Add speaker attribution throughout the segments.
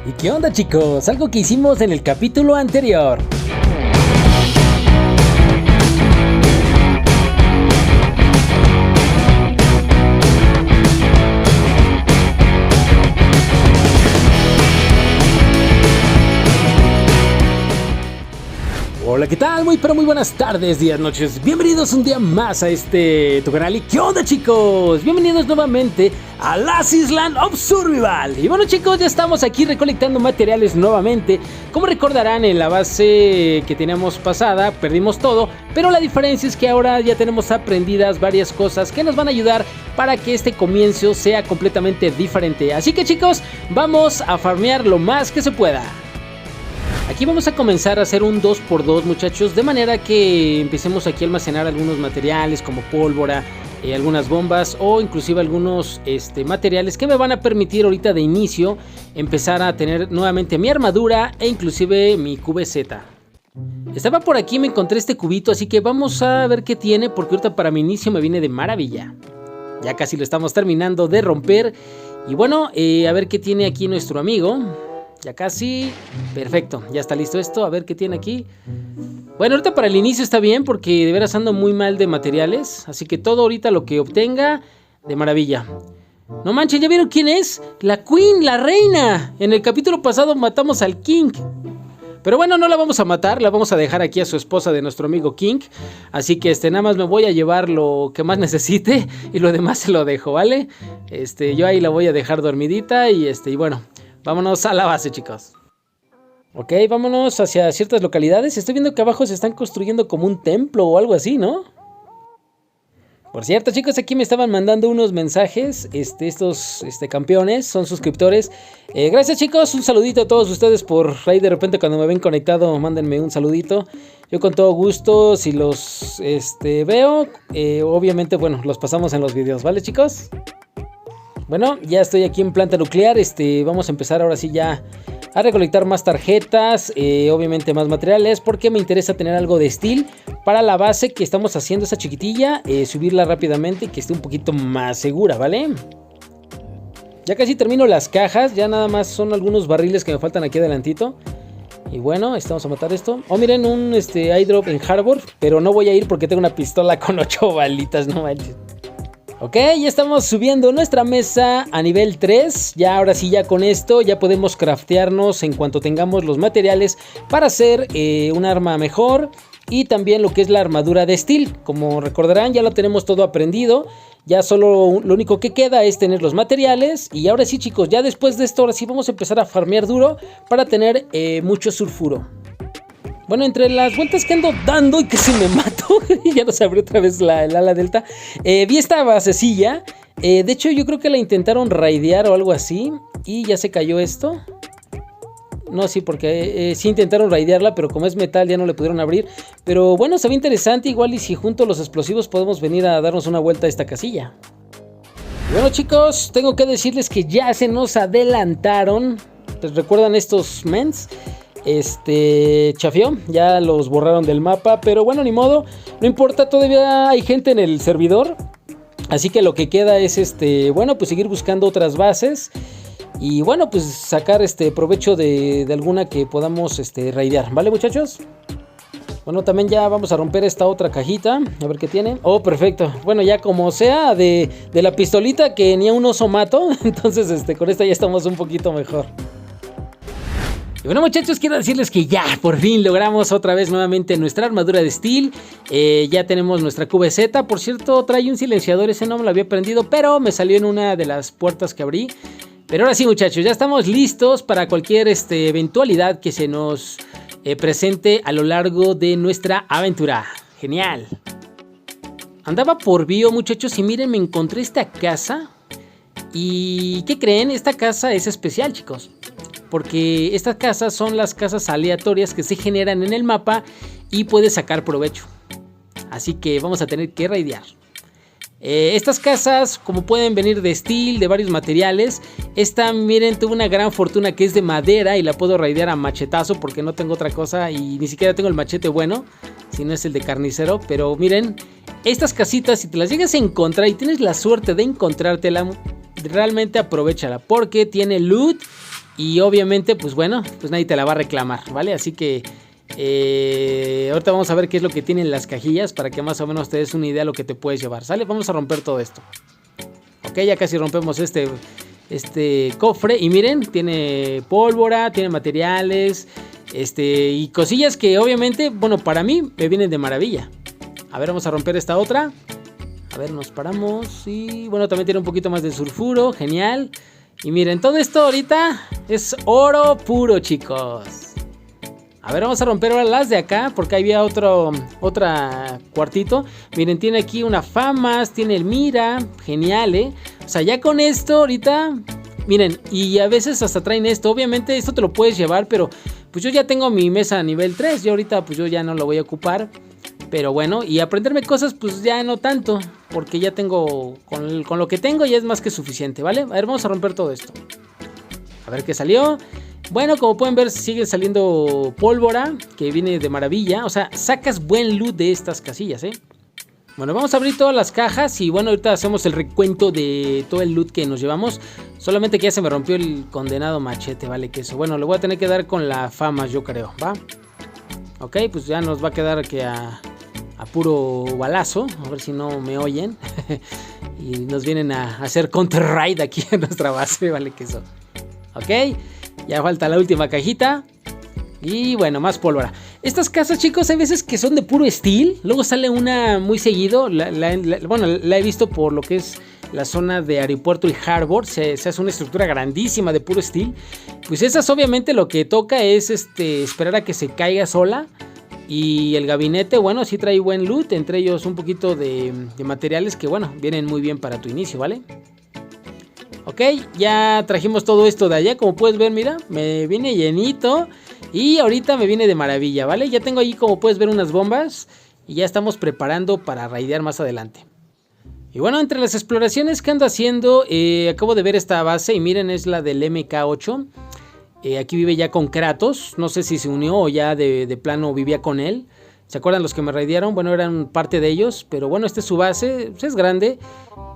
Speaker 1: ¿Y qué onda, chicos? Algo que hicimos en el capítulo anterior. Hola, ¿qué tal? Muy buenas tardes, días, noches. Bienvenidos un día más a tu canal. ¿Y qué onda, chicos? Bienvenidos nuevamente a Last Island of Survival. Y bueno, chicos, ya estamos aquí recolectando materiales nuevamente. Como recordarán, en la base que teníamos pasada perdimos todo, pero la diferencia es que ahora ya tenemos aprendidas varias cosas que nos van a ayudar para que este comienzo sea completamente diferente. Así que, chicos, vamos a farmear lo más que se pueda. Aquí vamos a comenzar a hacer un 2x2, muchachos, de manera que empecemos aquí a almacenar algunos materiales como pólvora, algunas bombas o inclusive algunos materiales que me van a permitir ahorita de inicio empezar a tener nuevamente mi armadura e inclusive mi QBZ. Estaba por aquí, me encontré este cubito, así que vamos a ver qué tiene, porque ahorita para mi inicio me viene de maravilla. Ya casi lo estamos terminando de romper y bueno, a ver qué tiene aquí nuestro amigo. Ya casi, perfecto, ya está listo esto, a ver qué tiene aquí. Bueno, ahorita para el inicio está bien porque de veras ando muy mal de materiales, así que todo ahorita lo que obtenga, de maravilla. No manchen, ¿ya vieron quién es? La Queen, la reina. En el capítulo pasado matamos al King. Pero bueno, no la vamos a matar, la vamos a dejar aquí a su esposa de nuestro amigo King. Así que nada más me voy a llevar lo que más necesite y lo demás se lo dejo, ¿vale? Yo ahí la voy a dejar dormidita y bueno, vámonos a la base, chicos. Ok, vámonos hacia ciertas localidades. Estoy viendo que abajo se están construyendo como un templo o algo así, ¿no? Por cierto, chicos, aquí me estaban mandando unos mensajes. Estos campeones son suscriptores. Gracias, chicos. Un saludito a todos ustedes por ahí de repente cuando me ven conectado, mándenme un saludito. Yo con todo gusto, si los veo, obviamente, bueno, los pasamos en los videos, ¿vale, chicos? Bueno, ya estoy aquí en planta nuclear. Vamos a empezar ahora sí ya a recolectar más tarjetas, obviamente más materiales, porque me interesa tener algo de steel para la base que estamos haciendo, esa chiquitilla, subirla rápidamente y que esté un poquito más segura, ¿vale? Ya casi termino las cajas, ya nada más son algunos barriles que me faltan aquí adelantito. Y bueno, vamos a matar esto. Oh, miren, un eyedrop en Harbor, pero no voy a ir porque tengo una pistola con 8 balitas, no manches. Ok, ya estamos subiendo nuestra mesa a nivel 3. Ya ahora sí, ya con esto ya podemos craftearnos en cuanto tengamos los materiales para hacer un arma mejor. Y también lo que es la armadura de steel. Como recordarán, ya lo tenemos todo aprendido. Ya solo lo único que queda es tener los materiales. Y ahora sí, chicos, ya después de esto, ahora sí vamos a empezar a farmear duro para tener mucho sulfuro. Bueno, entre las vueltas que ando dando y que si me mato, ya nos abrió otra vez el ala delta. Vi esta basecilla. De hecho, yo creo que la intentaron raidear o algo así. Y ya se cayó esto. No, sí, porque sí intentaron raidearla, pero como es metal ya no le pudieron abrir. Pero bueno, se ve interesante. Igual y si junto a los explosivos podemos venir a darnos una vuelta a esta casilla. Bueno, chicos, tengo que decirles que ya se nos adelantaron. ¿Les recuerdan estos mens? Chafió, ya los borraron del mapa, pero bueno, ni modo, no importa, todavía hay gente en el servidor, así que lo que queda es bueno, pues seguir buscando otras bases y bueno, pues sacar provecho de alguna que podamos raidear, ¿vale, muchachos? Bueno, también ya vamos a romper esta otra cajita, a ver qué tiene. Oh, perfecto, bueno, ya como sea, de la pistolita que ni a un oso mato, entonces con esta ya estamos un poquito mejor. Y bueno, muchachos, quiero decirles que ya por fin logramos otra vez nuevamente nuestra armadura de steel. Ya tenemos nuestra QBZ. Por cierto, trae un silenciador, ese no me lo había prendido, pero me salió en una de las puertas que abrí. Pero ahora sí, muchachos, ya estamos listos para cualquier eventualidad que se nos presente a lo largo de nuestra aventura. Genial. Andaba por Bio, muchachos, y miren, me encontré esta casa. ¿Y qué creen? Esta casa es especial, chicos. Porque estas casas son las casas aleatorias que se generan en el mapa y puedes sacar provecho. Así que vamos a tener que raidear. Estas casas, como pueden venir de steel, de varios materiales. Esta, miren, tuvo una gran fortuna que es de madera y la puedo raidear a machetazo porque no tengo otra cosa y ni siquiera tengo el machete bueno, si no es el de carnicero. Pero miren, estas casitas, si te las llegas a encontrar y tienes la suerte de encontrártela, realmente aprovéchala porque tiene loot Y obviamente, pues bueno, pues nadie te la va a reclamar, ¿vale? Así que ahorita vamos a ver qué es lo que tienen las cajillas para que más o menos te des una idea de lo que te puedes llevar, ¿sale? Vamos a romper todo esto. Ok, ya casi rompemos este cofre. Y miren, tiene pólvora, tiene materiales, y cosillas que obviamente, bueno, para mí me vienen de maravilla. A ver, vamos a romper esta otra. A ver, nos paramos. Y bueno, también tiene un poquito más de sulfuro, genial. Y miren, todo esto ahorita es oro puro, chicos. A ver, vamos a romper ahora las de acá, porque había otra cuartito. Miren, tiene aquí una famas, tiene el mira, genial, O sea, ya con esto ahorita, miren, y a veces hasta traen esto. Obviamente esto te lo puedes llevar, pero pues yo ya tengo mi mesa nivel 3. Y ahorita pues yo ya no lo voy a ocupar. Pero bueno, y aprenderme cosas pues ya no tanto, porque ya tengo, con lo que tengo ya es más que suficiente, ¿vale? A ver, vamos a romper todo esto. A ver qué salió. Bueno, como pueden ver, sigue saliendo pólvora, que viene de maravilla. O sea, sacas buen loot de estas casillas, Bueno, vamos a abrir todas las cajas y bueno, ahorita hacemos el recuento de todo el loot que nos llevamos. Solamente que ya se me rompió el condenado machete, vale, que eso. Bueno, le voy a tener que dar con la fama, yo creo, ¿va? Ok, pues ya nos va a quedar que a puro balazo. A ver si no me oyen. Y nos vienen a hacer counter raid aquí en nuestra base, vale, que eso. Ok, ya falta la última cajita. Y bueno, más pólvora. Estas casas, chicos, hay veces que son de puro steel. Luego sale una muy seguido. Bueno, la he visto por lo que es la zona de aeropuerto y harbor. Se hace una estructura grandísima de puro steel. Pues esas obviamente lo que toca es esperar a que se caiga sola. Y el gabinete, bueno, sí trae buen loot. Entre ellos un poquito de materiales que, bueno, vienen muy bien para tu inicio, ¿vale? Ok, ya trajimos todo esto de allá. Como puedes ver, mira, me viene llenito. Y ahorita me viene de maravilla, ¿vale? Ya tengo ahí, como puedes ver, unas bombas. Y ya estamos preparando para raidear más adelante. Y bueno, entre las exploraciones que ando haciendo, acabo de ver esta base. Y miren, es la del MK8. Aquí vive ya con Kratos. No sé si se unió o ya de plano vivía con él. ¿Se acuerdan los que me raidearon? Bueno, eran parte de ellos. Pero bueno, esta es su base. Pues es grande.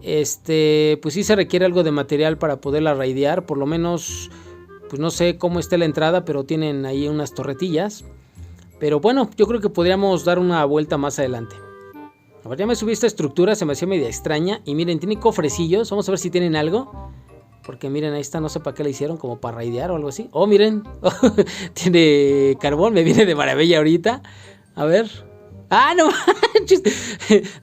Speaker 1: Pues sí se requiere algo de material para poderla raidear. Por lo menos, pues no sé cómo esté la entrada, pero tienen ahí unas torretillas. Pero bueno, yo creo que podríamos dar una vuelta más adelante. A ver, ya me subí esta estructura. Se me hacía media extraña. Y miren, tiene cofrecillos. Vamos a ver si tienen algo. Porque miren, ahí está, no sé para qué la hicieron, como para raidear o algo así. Oh, miren, tiene carbón, me viene de maravilla ahorita. A ver. ¡Ah, no manches!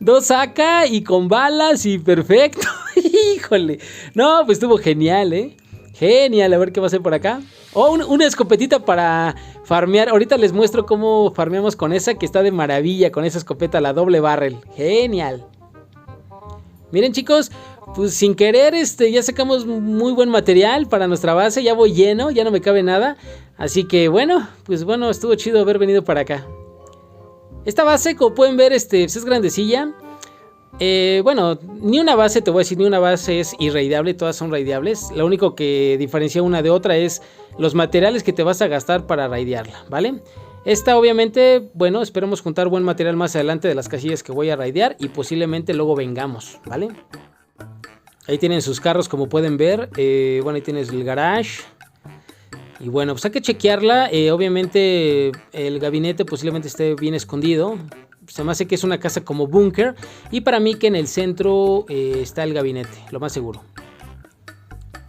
Speaker 1: 2 AK y con balas y perfecto. Híjole. No, pues estuvo genial, Genial, a ver qué va a hacer por acá. Oh, una escopetita para farmear. Ahorita les muestro cómo farmeamos con esa, que está de maravilla, con esa escopeta, la doble barrel. Genial. Miren, chicos, pues sin querer ya sacamos muy buen material para nuestra base. Ya voy lleno, ya no me cabe nada. Así que bueno, pues bueno, estuvo chido haber venido para acá. Esta base, como pueden ver, pues es grandecilla. Bueno, ni una base, te voy a decir, ni una base es irraideable, todas son raideables. Lo único que diferencia una de otra es los materiales que te vas a gastar para raidearla, ¿vale? Esta obviamente, bueno, esperemos juntar buen material más adelante de las casillas que voy a raidear y posiblemente luego vengamos, ¿vale? Ahí tienen sus carros, como pueden ver. Bueno, ahí tienes el garage. Y bueno, pues hay que chequearla. Obviamente el gabinete posiblemente esté bien escondido. Se me hace que es una casa como búnker. Y para mí que en el centro está el gabinete, lo más seguro.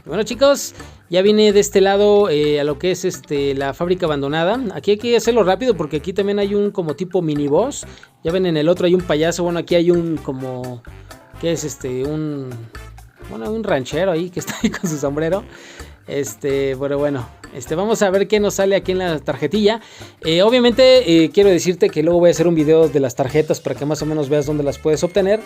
Speaker 1: Bueno, chicos, ya vine de este lado a lo que es la fábrica abandonada. Aquí hay que hacerlo rápido porque aquí también hay un como tipo mini boss. Ya ven, en el otro hay un payaso. Bueno, aquí hay un como... ¿Qué es Bueno, un ranchero ahí que está ahí con su sombrero. Pero bueno, vamos a ver qué nos sale aquí en la tarjetilla. Obviamente quiero decirte que luego voy a hacer un video de las tarjetas para que más o menos veas dónde las puedes obtener,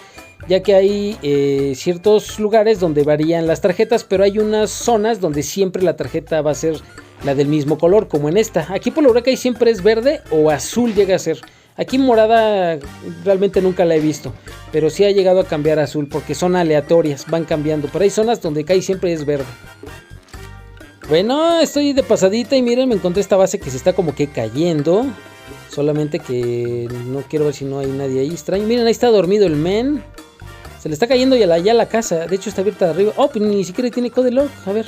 Speaker 1: ya que hay ciertos lugares donde varían las tarjetas, pero hay unas zonas donde siempre la tarjeta va a ser la del mismo color, como en esta. Aquí por lo que hay siempre es verde o azul llega a ser. Aquí morada realmente nunca la he visto, pero sí ha llegado a cambiar a azul porque son aleatorias, van cambiando. Pero hay zonas donde cae siempre es verde. Bueno, estoy de pasadita y miren, me encontré esta base que se está como que cayendo. Solamente que no quiero ver si no hay nadie ahí extraño. Miren, ahí está dormido el men. Se le está cayendo ya la casa. De hecho está abierta de arriba. Oh, pero ni siquiera tiene code lock. A ver.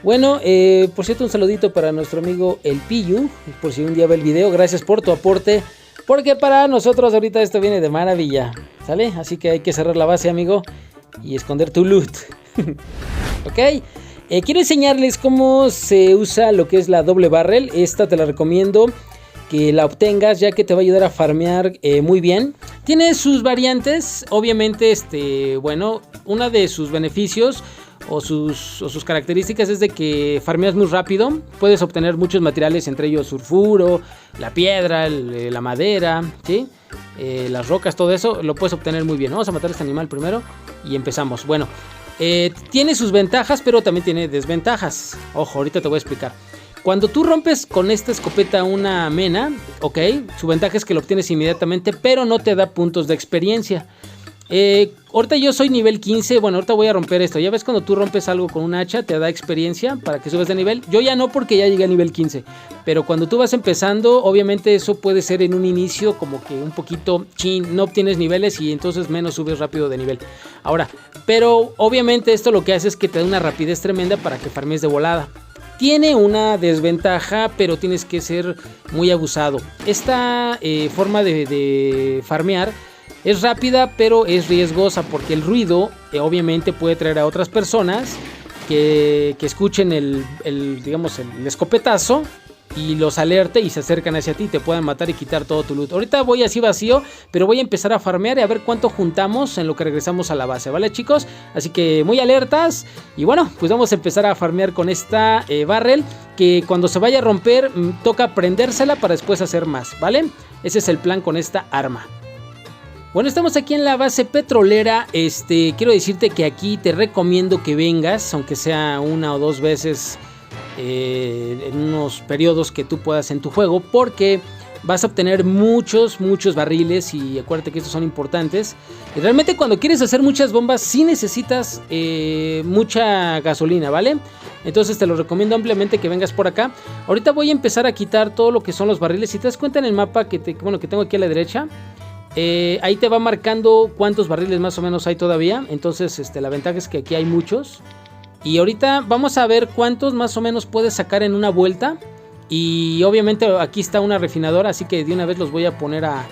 Speaker 1: Bueno, por cierto, un saludito para nuestro amigo El Piyu, por si un día ve el video. Gracias por tu aporte, porque para nosotros ahorita esto viene de maravilla, ¿sale? Así que hay que cerrar la base, amigo, y esconder tu loot. Ok, quiero enseñarles cómo se usa lo que es la doble barrel. Esta te la recomiendo que la obtengas, ya que te va a ayudar a farmear muy bien. Tiene sus variantes, obviamente, bueno, una de sus beneficios o sus características es de que farmeas muy rápido. Puedes obtener muchos materiales, entre ellos sulfuro, la piedra, la madera, ¿sí? Las rocas, todo eso lo puedes obtener muy bien. Vamos a matar a este animal primero y empezamos. Bueno, tiene sus ventajas, pero también tiene desventajas. Ojo, ahorita te voy a explicar. Cuando tú rompes con esta escopeta una mena, ok, su ventaja es que lo obtienes inmediatamente, pero no te da puntos de experiencia. Ahorita yo soy nivel 15, bueno, ahorita voy a romper esto. Ya ves, cuando tú rompes algo con un hacha te da experiencia para que subas de nivel. Yo ya no, porque ya llegué a nivel 15. Pero cuando tú vas empezando, obviamente eso puede ser en un inicio como que un poquito no obtienes niveles y entonces menos subes rápido de nivel. Ahora, pero obviamente esto lo que hace es que te da una rapidez tremenda para que farmes de volada. Tiene una desventaja, pero tienes que ser muy abusado. Esta forma de farmear es rápida, pero es riesgosa, porque el ruido obviamente puede traer a otras personas que escuchen digamos, el escopetazo y los alerte y se acercan hacia ti, te puedan matar y quitar todo tu loot. Ahorita voy así vacío, pero voy a empezar a farmear y a ver cuánto juntamos en lo que regresamos a la base, ¿vale, chicos? Así que muy alertas. Y bueno, pues vamos a empezar a farmear con esta barrel, que cuando se vaya a romper toca prendérsela para después hacer más, ¿vale? Ese es el plan con esta arma. Bueno, estamos aquí en la base petrolera. Quiero decirte que aquí te recomiendo que vengas, aunque sea una o dos veces en unos periodos que tú puedas en tu juego, porque vas a obtener muchos barriles, y acuérdate que estos son importantes. Y realmente cuando quieres hacer muchas bombas sí necesitas mucha gasolina, ¿vale? Entonces te lo recomiendo ampliamente que vengas por acá. Ahorita voy a empezar a quitar todo lo que son los barriles. Si te das cuenta en el mapa que tengo aquí a la derecha, ahí te va marcando cuántos barriles más o menos hay todavía. Entonces la ventaja es que aquí hay muchos. Y ahorita vamos a ver cuántos más o menos puedes sacar en una vuelta. Y obviamente aquí está una refinadora, así que de una vez los voy a poner a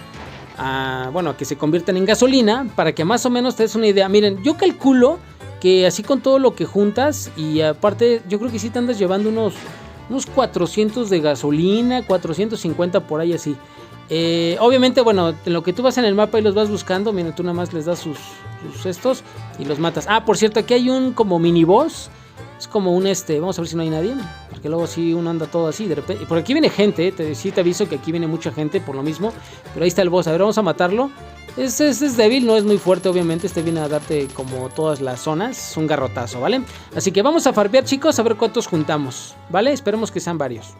Speaker 1: que se conviertan en gasolina, para que más o menos te des una idea. Miren, yo calculo que así con todo lo que juntas, y aparte yo creo que sí te andas llevando unos 400 de gasolina, 450 por ahí así. Obviamente, bueno, en lo que tú vas en el mapa y los vas buscando, miren, tú nada más les das sus estos y los matas. Ah, por cierto, aquí hay un como mini boss. Es como un vamos a ver si no hay nadie, porque luego si uno anda todo así de repente. Por aquí viene gente, sí te aviso que aquí viene mucha gente por lo mismo. Pero ahí está el boss, a ver, vamos a matarlo. Es débil, no es muy fuerte, obviamente. Viene a darte como todas las zonas. Es un garrotazo, ¿vale? Así que vamos a farpear, chicos, a ver cuántos juntamos, ¿vale? Esperemos que sean varios.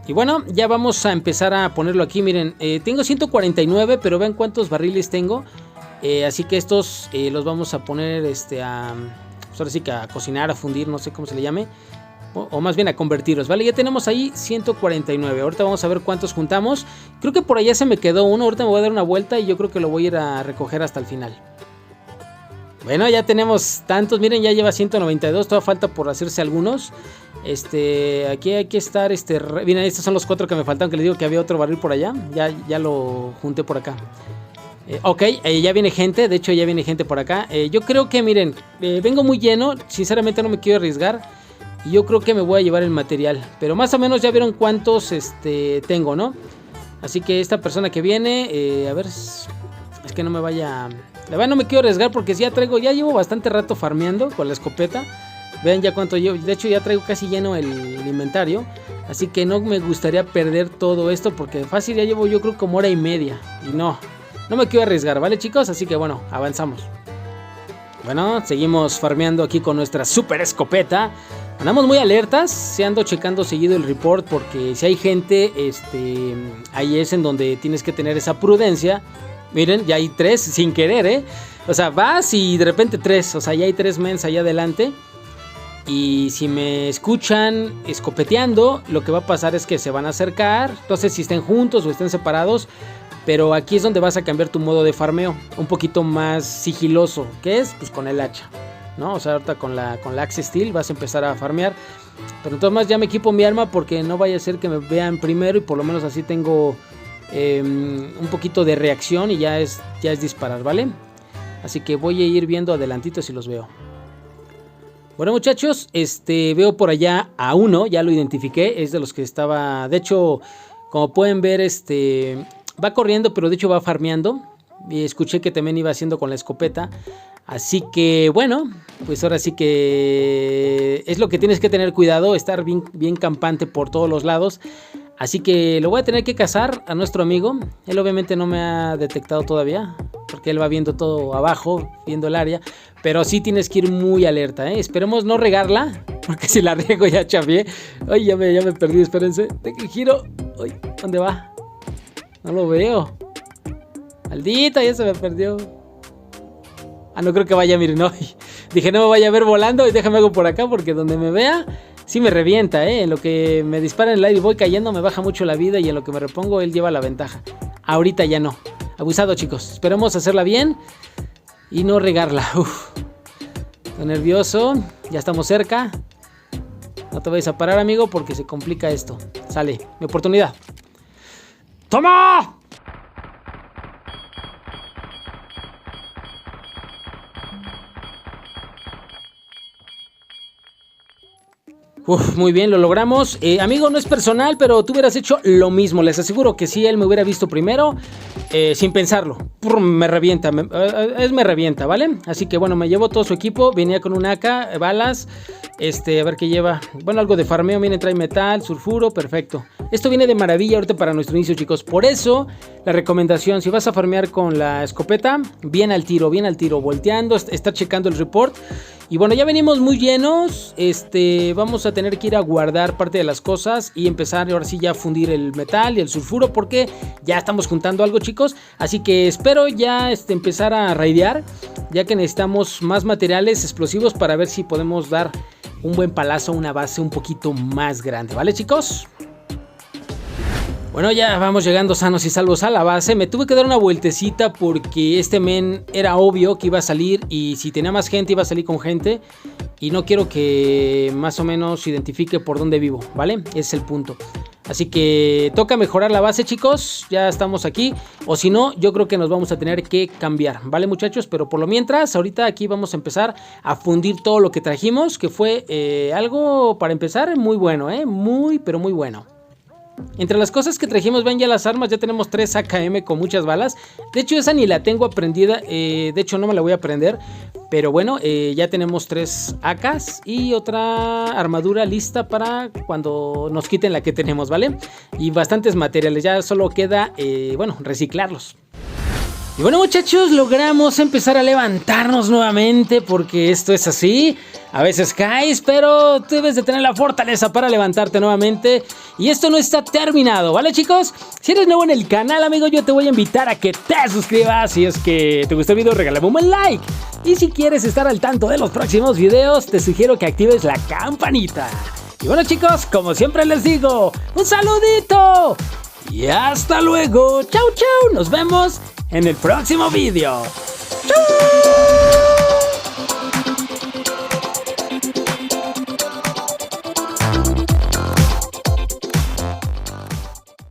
Speaker 1: Y bueno, ya vamos a empezar a ponerlo aquí. Miren, tengo 149, pero vean cuántos barriles tengo. Así que estos los vamos a poner pues ahora sí que a cocinar, a fundir, no sé cómo se le llame. O más bien a convertirlos, ¿vale? Ya tenemos ahí 149. Ahorita vamos a ver cuántos juntamos. Creo que por allá se me quedó uno. Ahorita me voy a dar una vuelta y yo creo que lo voy a ir a recoger hasta el final. Bueno, ya tenemos tantos. Miren, ya lleva 192. Todavía falta por hacerse algunos. Aquí hay que estar. Miren, estos son los 4 que me faltan. Que les digo que había otro barril por allá. Ya lo junté por acá. Ok, ya viene gente. De hecho, ya viene gente por acá. Yo creo que, miren, vengo muy lleno. Sinceramente, no me quiero arriesgar. Y yo creo que me voy a llevar el material. Pero más o menos ya vieron cuántos tengo, ¿no? Así que esta persona que viene. A ver. Es que no me vaya. La verdad no me quiero arriesgar porque ya llevo bastante rato farmeando con la escopeta. Vean ya cuánto llevo. De hecho ya traigo casi lleno el inventario. Así que no me gustaría perder todo esto, porque fácil ya llevo yo creo como hora y media. Y no me quiero arriesgar, ¿vale, chicos? Así que bueno, avanzamos. Bueno, seguimos farmeando aquí con nuestra super escopeta. Andamos muy alertas. Se ando checando seguido el report, porque si hay gente, ahí es en donde tienes que tener esa prudencia. Miren, ya hay 3 sin querer, O sea, vas y de repente 3. O sea, ya hay 3 mens allá adelante. Y si me escuchan escopeteando, lo que va a pasar es que se van a acercar. No sé si estén juntos o estén separados. Pero aquí es donde vas a cambiar tu modo de farmeo. Un poquito más sigiloso. ¿Qué es? Pues con el hacha. ¿no? O sea, ahorita con la Axe Steel vas a empezar a farmear. Pero entonces más ya me equipo mi arma porque no vaya a ser que me vean primero y por lo menos así tengo un poquito de reacción y ya es disparar, ¿vale? Así que voy a ir viendo adelantito si los veo. Bueno, muchachos, veo por allá a uno, ya lo identifiqué, es de los que estaba, de hecho, como pueden ver, va corriendo, pero de hecho va farmeando. Y escuché que también iba haciendo con la escopeta. Así que bueno, pues ahora sí que es lo que tienes que tener cuidado, estar bien campante por todos los lados. Así que lo voy a tener que cazar a nuestro amigo. Él obviamente no me ha detectado todavía, porque él va viendo todo abajo, viendo el área. Pero sí tienes que ir muy alerta, ¿eh? Esperemos no regarla, porque si la riego ya chafié. Ay, ya me perdí, espérense. De que giro. Ay, ¿dónde va? No lo veo. Maldita, ya se me perdió. Ah, no creo que vaya, miren, no. Dije, no me vaya a ver volando y déjame algo por acá porque donde me vea, sí me revienta, En lo que me dispara en el aire y voy cayendo me baja mucho la vida y en lo que me repongo él lleva la ventaja. Ahorita ya no. Abusado, chicos. Esperemos hacerla bien y no regarla. Uf. Estoy nervioso. Ya estamos cerca. No te vayas a parar, amigo, porque se complica esto. Sale, mi oportunidad. ¡Toma! Uf, muy bien, lo logramos. Amigo, no es personal, pero tú hubieras hecho lo mismo. Les aseguro que si él me hubiera visto primero, sin pensarlo, me revienta, me revienta, ¿vale? Así que bueno, me llevo todo su equipo. Venía con un AK, balas, a ver qué lleva. Bueno, algo de farmeo, miren, trae metal, sulfuro, perfecto. Esto viene de maravilla ahorita para nuestro inicio, chicos. Por eso, la recomendación, si vas a farmear con la escopeta, bien al tiro, volteando, está checando el report. Y bueno, ya venimos muy llenos. Vamos a tener que ir a guardar parte de las cosas y empezar ahora sí ya a fundir el metal y el sulfuro, porque ya estamos juntando algo, chicos. Así que espero ya empezar a raidear, ya que necesitamos más materiales explosivos para ver si podemos dar un buen palazo a una base un poquito más grande, ¿vale, chicos? Bueno, ya vamos llegando sanos y salvos a la base. Me tuve que dar una vueltecita porque este men era obvio que iba a salir y si tenía más gente iba a salir con gente. Y no quiero que más o menos identifique por dónde vivo, ¿vale? Ese es el punto. Así que toca mejorar la base, chicos. Ya estamos aquí. O si no, yo creo que nos vamos a tener que cambiar, ¿vale, muchachos? Pero por lo mientras, ahorita aquí vamos a empezar a fundir todo lo que trajimos, que fue algo para empezar muy bueno, muy, pero muy bueno. Entre las cosas que trajimos, ven ya las armas, ya tenemos 3 AKM con muchas balas. De hecho esa ni la tengo aprendida, de hecho no me la voy a aprender. Pero bueno, ya tenemos 3 AKs y otra armadura lista para cuando nos quiten la que tenemos, ¿vale? Y bastantes materiales, ya solo queda, bueno, reciclarlos. Y bueno, muchachos, logramos empezar a levantarnos nuevamente porque esto es así. A veces caes, pero debes de tener la fortaleza para levantarte nuevamente. Y esto no está terminado, ¿vale, chicos? Si eres nuevo en el canal, amigo, yo te voy a invitar a que te suscribas. Si es que te gustó el video, regálame un buen like. Y si quieres estar al tanto de los próximos videos, te sugiero que actives la campanita. Y bueno, chicos, como siempre les digo, un saludito. Y hasta luego. Chau, chau. Nos vemos en el próximo video. ¡Chau!